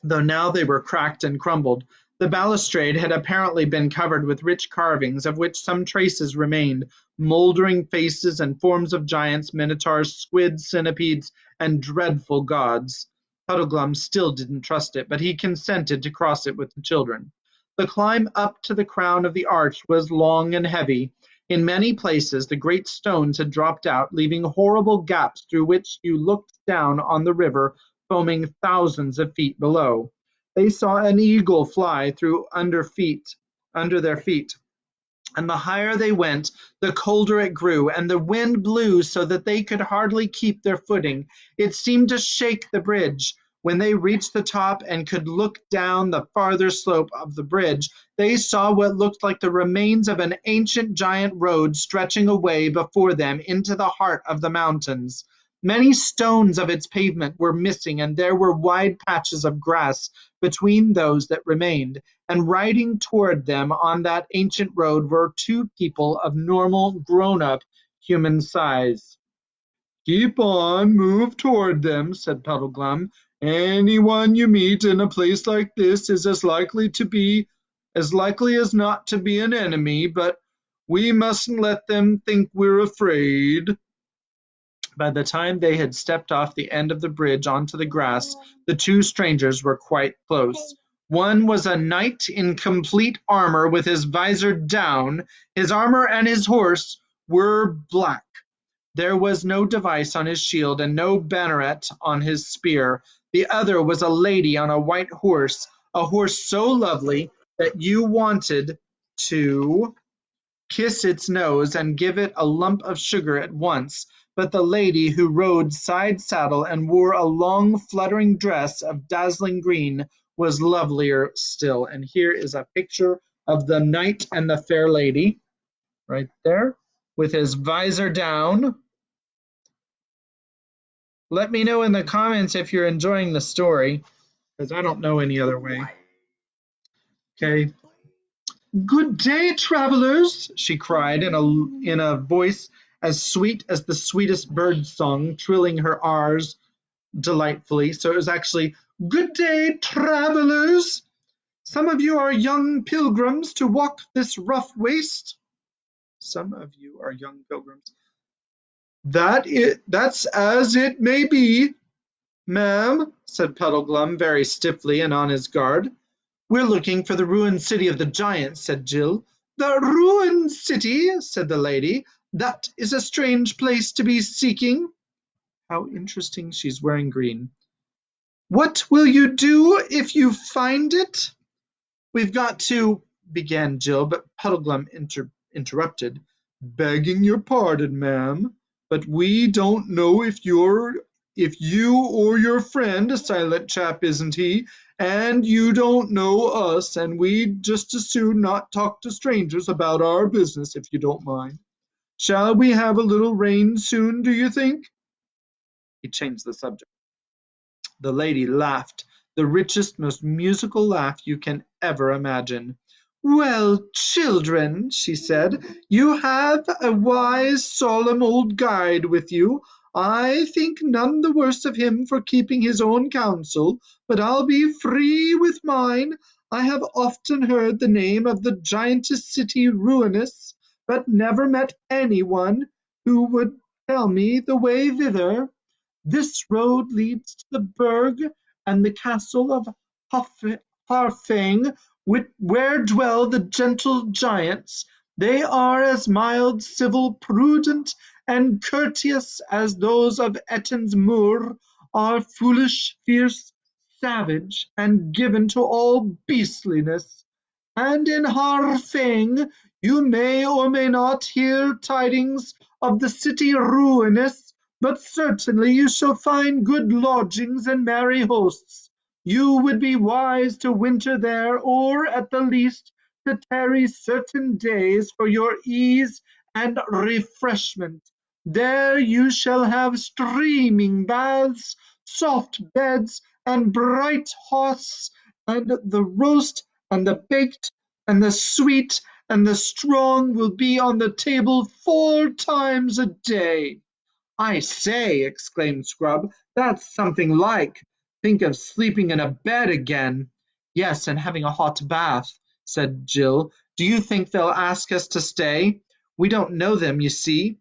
though now they were cracked and crumbled. The balustrade had apparently been covered with rich carvings, of which some traces remained, mouldering faces and forms of giants, minotaurs, squids, centipedes, and dreadful gods. Puddleglum still didn't trust it, but he consented to cross it with the children. The climb up to the crown of the arch was long and heavy. In many places the great stones had dropped out, leaving horrible gaps through which you looked down on the river foaming thousands of feet below. They saw an eagle fly through under their feet, and the higher they went, the colder it grew, and the wind blew so that they could hardly keep their footing. It seemed to shake the bridge. When they reached the top and could look down the farther slope of the bridge, they saw what looked like the remains of an ancient giant road stretching away before them into the heart of the mountains. Many stones of its pavement were missing, and there were wide patches of grass between those that remained, and riding toward them on that ancient road were two people of normal, grown-up human size. Keep on, move toward them, said Puddleglum. Anyone you meet in a place like this is as likely as not to be an enemy, but we mustn't let them think we're afraid. By the time they had stepped off the end of the bridge onto the grass, the two strangers were quite close. One was a knight in complete armor with his visor down. His armor and his horse were black. There was no device on his shield and no banneret on his spear. The other was a lady on a white horse, a horse so lovely that you wanted to kiss its nose and give it a lump of sugar at once. But the lady, who rode side saddle and wore a long fluttering dress of dazzling green, was lovelier still. And here is a picture of the knight and the fair lady, right there, with his visor down. Let me know in the comments if you're enjoying the story, because I don't know any other way. Okay. Good day, travelers, she cried in a voice as sweet as the sweetest bird song, trilling her R's delightfully. So it was actually, good day, travelers. Some of you are young pilgrims to walk this rough waste. Some of you are young pilgrims. That's as it may be, ma'am, said Puddleglum very stiffly and on his guard. We're looking for the ruined city of the giants, said Jill. The ruined city, said the lady. That is a strange place to be seeking. How interesting, she's wearing green. What will you do if you find it? We've got to, began Jill, but Puddleglum interrupted. Begging your pardon, ma'am, but we don't know if you or your friend, a silent chap, isn't he? And you don't know us, and we'd just as soon not talk to strangers about our business, if you don't mind. Shall we have a little rain soon, do you think? He changed the subject. The lady laughed, the richest, most musical laugh you can ever imagine. Well, children, she said, you have a wise, solemn old guide with you. I think none the worse of him for keeping his own counsel, but I'll be free with mine. I have often heard the name of the giantess city Ruinous, but never met anyone who would tell me the way thither. This road leads to the Burg and the castle of Harfang, where dwell the gentle giants. They are as mild, civil, prudent, and courteous as those of Etan's Moor, are foolish, fierce, savage, and given to all beastliness. And in Harfang you may or may not hear tidings of the city Ruinous, but certainly you shall find good lodgings and merry hosts. You would be wise to winter there, or at the least to tarry certain days for your ease and refreshment. There you shall have streaming baths, soft beds, and bright hearths, and the roast and the baked and the sweet and the strong will be on the table 4 times a day. I say, exclaimed Scrub, that's something like. Think of sleeping in a bed again. Yes, and having a hot bath, said Jill. Do you think they'll ask us to stay? We don't know them, you see.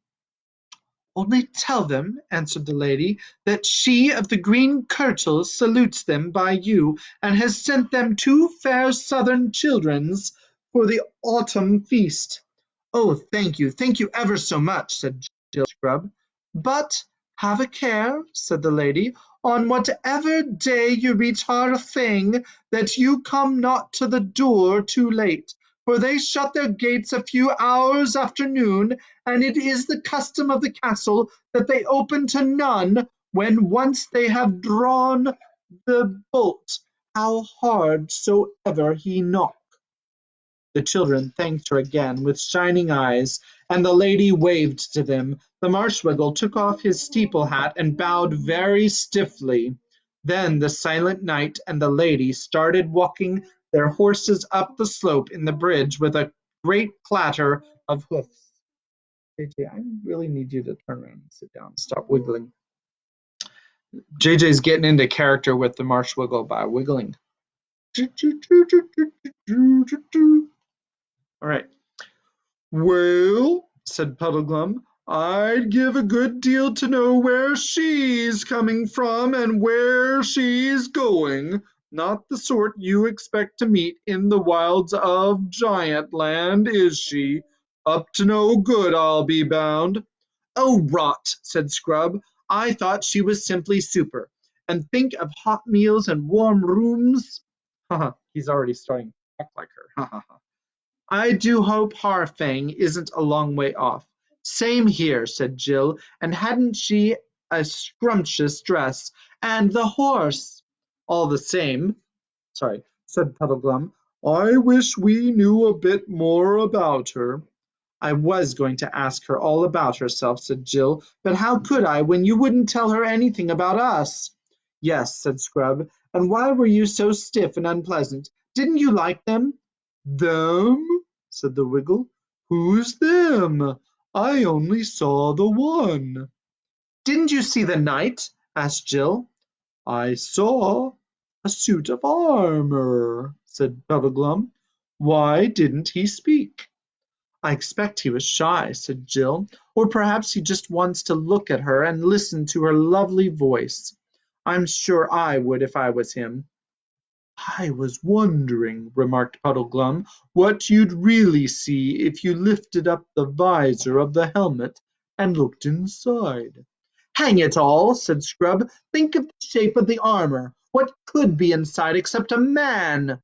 Only tell them, answered the lady, that she of the green kirtles salutes them by you, and has sent them 2 fair southern childrens for the autumn feast. Oh, thank you ever so much, said Jill Scrub. But have a care, said the lady, on whatever day you reach Harfang, that you come not to the door too late, for they shut their gates a few hours after noon, and it is the custom of the castle that they open to none when once they have drawn the bolt, how hard soever he knock. The children thanked her again with shining eyes, and the lady waved to them. The Marshwiggle took off his steeple hat and bowed very stiffly. Then the silent knight and the lady started walking their horses up the slope in the bridge with a great clatter of hoofs. JJ, I really need you to turn around and sit down. Stop wiggling. JJ's getting into character with the Marshwiggle by wiggling. All right. Well, said Puddleglum, I'd give a good deal to know where she's coming from and where she's going. Not the sort you expect to meet in the wilds of Giantland, is she? Up to no good, I'll be bound. Oh, rot, said Scrub. I thought she was simply super. And think of hot meals and warm rooms. Haha, he's already starting to talk like her. Ha ha ha. I do hope Harfang isn't a long way off. Same here, said Jill, and hadn't she a scrumptious dress? And the horse! All the same, said Puddleglum, I wish we knew a bit more about her. I was going to ask her all about herself, said Jill, but how could I when you wouldn't tell her anything about us? Yes, said Scrub, and why were you so stiff and unpleasant? Didn't you like them? Them? Said the Wiggle. Who's them? I only saw the one. Didn't you see the knight? Asked Jill. I saw a suit of armor, said Puddleglum. Why didn't he speak? I expect he was shy, said Jill, or perhaps he just wants to look at her and listen to her lovely voice. I'm sure I would if I was him. I was wondering, remarked Puddleglum, what you'd really see if you lifted up the visor of the helmet and looked inside. Hang it all, said Scrub, think of the shape of the armor. What could be inside except a man?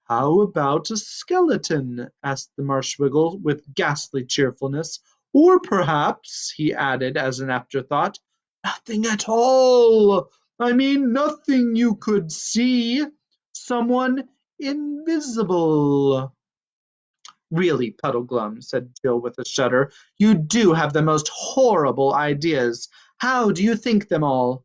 How about a skeleton? Asked the Marshwiggle with ghastly cheerfulness. Or perhaps, he added as an afterthought, nothing at all. I mean nothing you could see. Someone invisible. Really, Puddleglum, said Jill with a shudder, you do have the most horrible ideas. How do you think them all?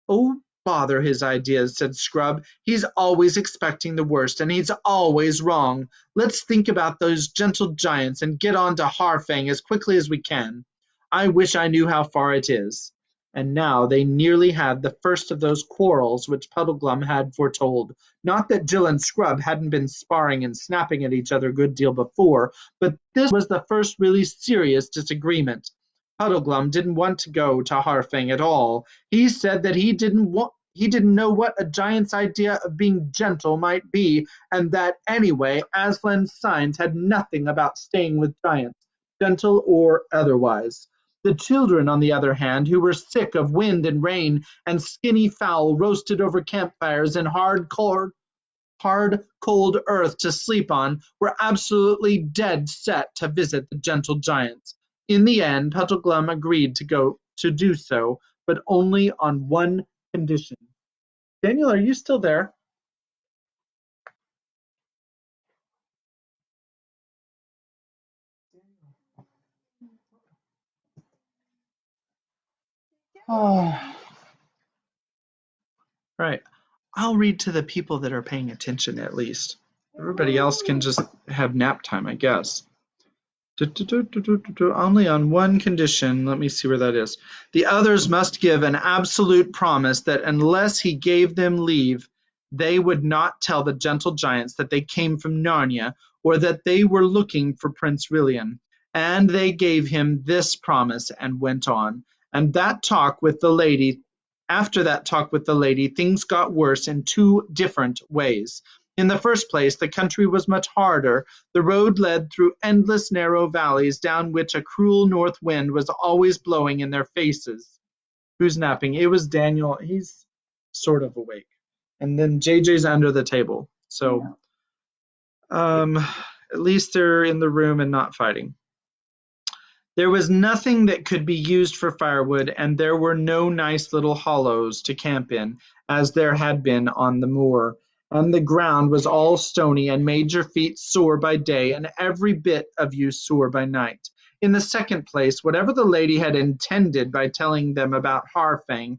Oh, bother his ideas, said Scrub. He's always expecting the worst, and he's always wrong. Let's think about those gentle giants and get on to Harfang as quickly as we can. I wish I knew how far it is. And now they nearly had the first of those quarrels which Puddleglum had foretold. Not that Jill and Scrub hadn't been sparring and snapping at each other a good deal before, but this was the first really serious disagreement. Puddleglum didn't want to go to Harfang at all. He said that he didn't know what a giant's idea of being gentle might be, and that anyway, Aslan's signs had nothing about staying with giants, gentle or otherwise. The children, on the other hand, who were sick of wind and rain and skinny fowl roasted over campfires and hard, cold earth to sleep on, were absolutely dead set to visit the gentle giants. In the end, Puddleglum agreed to do so, but only on one condition. Daniel, are you still there? Oh. Right. I'll read to the people that are paying attention at least. Everybody else can just have nap time, I guess. Only on one condition. Let me see where that is. The others must give an absolute promise that unless he gave them leave, they would not tell the gentle giants that they came from Narnia or that they were looking for Prince Rilian. And they gave him this promise and went on. And that talk with the lady, after that talk with the lady, things got worse in two different ways. In the first place, the country was much harder. The road led through endless narrow valleys down which a cruel north wind was always blowing in their faces. Who's napping? It was Daniel. He's sort of awake. And then JJ's under the table. So at least they're in the room and not fighting. There was nothing that could be used for firewood, and there were no nice little hollows to camp in, as there had been on the moor, and the ground was all stony and made your feet sore by day and every bit of you sore by night. In the second place, whatever the lady had intended by telling them about Harfang,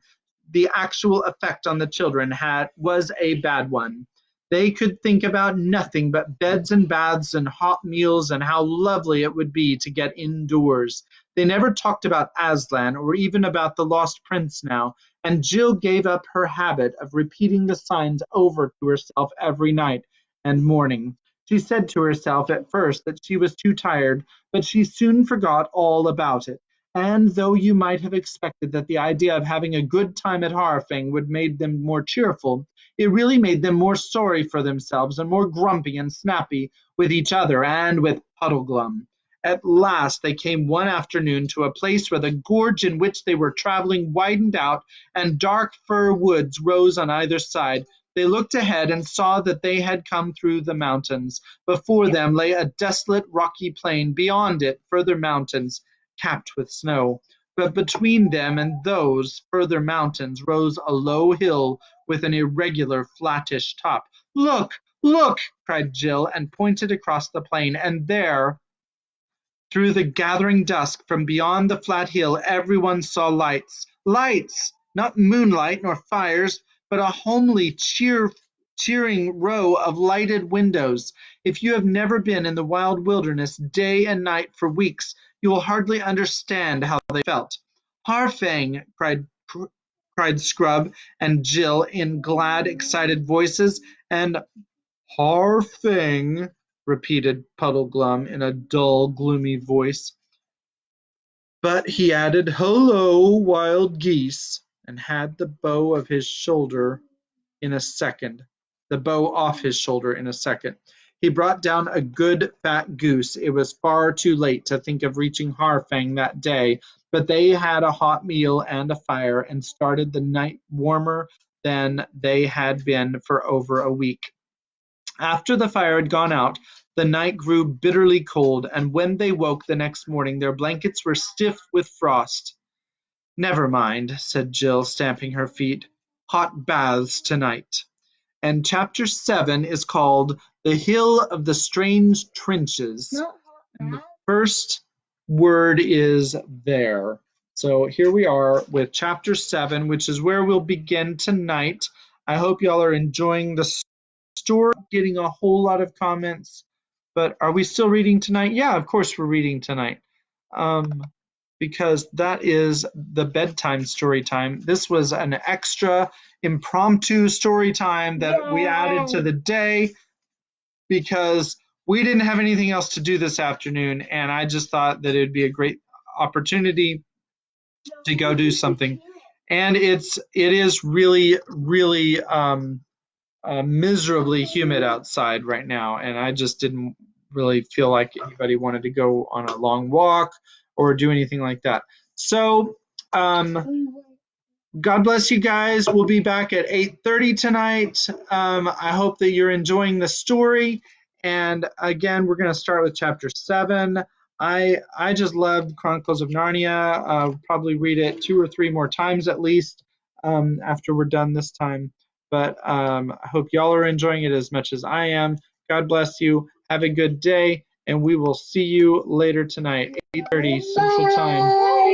the actual effect on the children was a bad one. They could think about nothing but beds and baths and hot meals and how lovely it would be to get indoors. They never talked about Aslan or even about the lost prince now, and Jill gave up her habit of repeating the signs over to herself every night and morning. She said to herself at first that she was too tired, but she soon forgot all about it. And though you might have expected that the idea of having a good time at Harfang would make them more cheerful, it really made them more sorry for themselves and more grumpy and snappy with each other and with Puddleglum. At last they came one afternoon to a place where the gorge in which they were traveling widened out and dark fir woods rose on either side. They looked ahead and saw that they had come through the mountains. Before them lay a desolate rocky plain, beyond it further mountains capped with snow. But between them and those further mountains rose a low hill with an irregular, flattish top. Look, look, cried Jill, and pointed across the plain, and there, through the gathering dusk, from beyond the flat hill, everyone saw lights. Lights! Not moonlight nor fires, but a homely, cheering row of lighted windows. If you have never been in the wild wilderness day and night for weeks, you will hardly understand how they felt. Harfang! cried Scrub and Jill in glad, excited voices, and Harfang, repeated Puddleglum in a dull, gloomy voice. But he added, Hullo, wild geese, and had the bow off his shoulder in a second. He brought down a good fat goose. It was far too late to think of reaching Harfang that day, but they had a hot meal and a fire and started the night warmer than they had been for over a week. After the fire had gone out, the night grew bitterly cold, and when they woke the next morning their blankets were stiff with frost. Never mind, said Jill, stamping her feet. Hot baths tonight. And chapter 7 is called The Hill of the Strange Trenches. Not And the that. first word is there. So here we are with chapter 7, which is where we'll begin tonight. I hope y'all are enjoying the story, getting a whole lot of comments. But are we still reading tonight? Yeah, of course we're reading tonight. Because that is the bedtime story time. This was an extra impromptu story time that we added to the day because we didn't have anything else to do this afternoon, and I just thought that it would be a great opportunity to go do something. And it is really, really miserably humid outside right now, and I just didn't really feel like anybody wanted to go on a long walk or do anything like that. So God bless you guys. We'll be back at 8:30 tonight. I hope that you're enjoying the story. And again, we're going to start with chapter 7. I just loved Chronicles of Narnia. I'll probably read it 2 or 3 more times at least after we're done this time. But I hope y'all are enjoying it as much as I am. God bless you. Have a good day. And we will see you later tonight, 8:30 Central Time.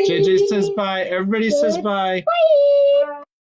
JJ says bye. Everybody says bye. Bye.